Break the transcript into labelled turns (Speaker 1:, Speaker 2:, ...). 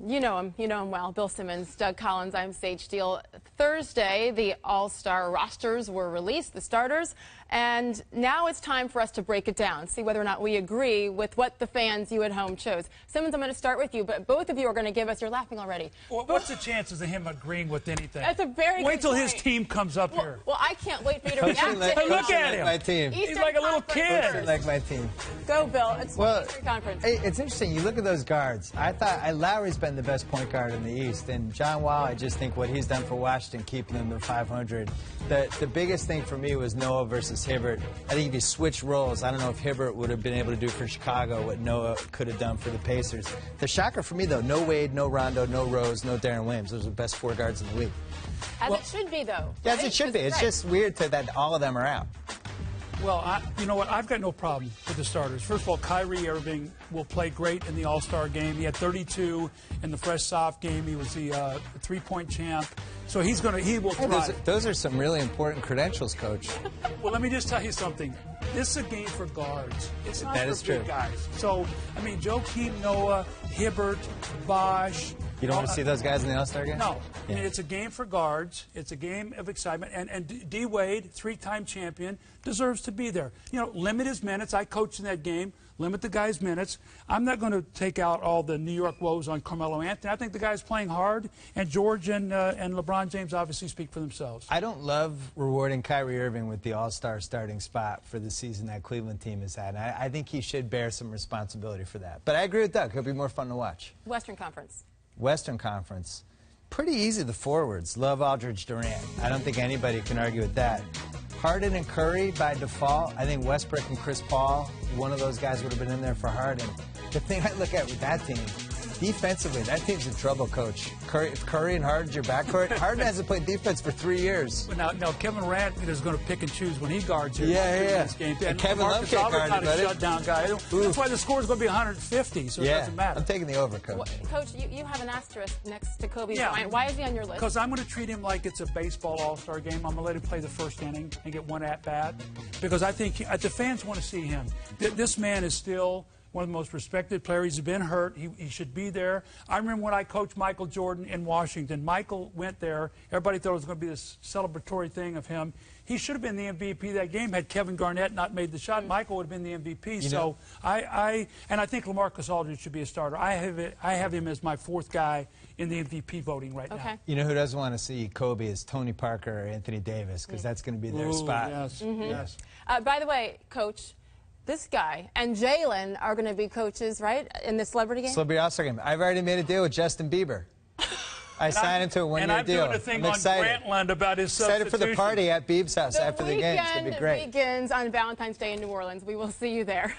Speaker 1: You know him well. Bill Simmons, Doug Collins, I'm Sage Steele. Thursday, the All-Star rosters were released, the starters, and now it's time for us to break it down, see whether or not we agree with what the fans you at home chose. Simmons, I'm going to start with you, but both of you are going to give us, you're laughing already.
Speaker 2: Well, what's the chances of him agreeing with anything?
Speaker 1: That's a very
Speaker 2: Wait till
Speaker 1: good
Speaker 2: his
Speaker 1: point.
Speaker 2: teim comes up here.
Speaker 1: Well, I can't wait for you to react to it.
Speaker 2: Look at him.
Speaker 3: My team.
Speaker 1: Eastern
Speaker 2: He's like a little
Speaker 1: Conference.
Speaker 2: kid.
Speaker 3: Like my team.
Speaker 1: Go, Bill. It's
Speaker 3: Well,
Speaker 1: Eastern Conference.
Speaker 3: it's interesting. You look at those guards. I thought Lowry's been the best point guard in the East, and John Wall, I just think what he's done for Washington, keeping them to 500. The biggest thing for me was Noah versus Hibbert. I think if you switch roles, I don't know if Hibbert would have been able to do for Chicago what Noah could have done for the Pacers. The shocker for me, though, no Wade, no Rondo, no Rose, no Darren Williams. Those are the best four guards in the league.
Speaker 1: As it should be, though.
Speaker 3: Yes,
Speaker 1: right?
Speaker 3: it should be. It's just weird that all of them are out.
Speaker 2: Well, you know what? I've got no problem with the starters. First of all, Kyrie Irving will play great in the All-Star game. He had 32 in the Fresh Soft game. He was the three-point champ. So he will thrive.
Speaker 3: Those are some really important credentials, Coach.
Speaker 2: Well, let me just tell you something. This is a game for guards. It's not
Speaker 3: That
Speaker 2: for
Speaker 3: is true.
Speaker 2: big guys. So, I mean, Joakim Noah, Hibbert, Bosch.
Speaker 3: You don't want to see those guys in the All-Star game?
Speaker 2: No.
Speaker 3: Yeah.
Speaker 2: I mean, it's a game for guards. It's a game of excitement. And D. Wade, three-time champion, deserves to be there. You know, limit his minutes. I coached in that game. Limit the guy's minutes. I'm not going to take out all the New York woes on Carmelo Anthony. I think the guy's playing hard, and George and LeBron James obviously speak for themselves.
Speaker 3: I don't love rewarding Kyrie Irving with the All-Star starting spot for the season that Cleveland team has had. And I think he should bear some responsibility for that. But I agree with Doug. He'll be more fun to watch.
Speaker 1: Western Conference.
Speaker 3: Western Conference. Pretty easy, the forwards. Love Aldridge Durant. I don't think anybody can argue with that. Harden and Curry by default. I think Westbrook and Chris Paul, one of those guys would have been in there for Harden. The thing I look at with that team, defensively, that team's in trouble, Coach. If Curry and Harden's your backcourt, Harden hasn't played defense for 3 years.
Speaker 2: Now Kevin Durant is going to pick and choose when he guards here.
Speaker 3: Yeah.
Speaker 2: This game.
Speaker 3: And Kevin Love can't guard
Speaker 2: not a
Speaker 3: anybody.
Speaker 2: shutdown guy. That's why the score is going to be 150, so it doesn't matter.
Speaker 3: I'm taking the over, Coach.
Speaker 1: Well, Coach, you have an asterisk next to Kobe
Speaker 2: Yeah.
Speaker 1: Bryant. Why is he on your list?
Speaker 2: Because I'm going to treat him like it's a baseball all-star game. I'm going to let him play the first inning and get one at-bat. Because I think the fans want to see him. This man is still one of the most respected players. He's been hurt. He should be there. I remember when I coached Michael Jordan in Washington. Michael went there. Everybody thought it was going to be this celebratory thing of him. He should have been the MVP of that game had Kevin Garnett not made the shot. Michael would have been the MVP. So I think LaMarcus Aldridge should be a starter. I have him as my fourth guy in the MVP voting right now.
Speaker 3: You know who doesn't want to see Kobe is Tony Parker or Anthony Davis, because that's going to be their spot.
Speaker 2: Yes, yes.
Speaker 1: By the way, Coach, this guy and Jalen are going to be coaches, right, in the celebrity game?
Speaker 3: Celebrity All-Star game. I've already made a deal with Justin Bieber. I signed him to a one-year deal.
Speaker 2: And I'm doing a thing
Speaker 3: I'm
Speaker 2: on Grantland about his substitution.
Speaker 3: Excited for the party at Bieb's house after the game. It's going to be great.
Speaker 1: The weekend begins on Valentine's Day in New Orleans. We will see you there.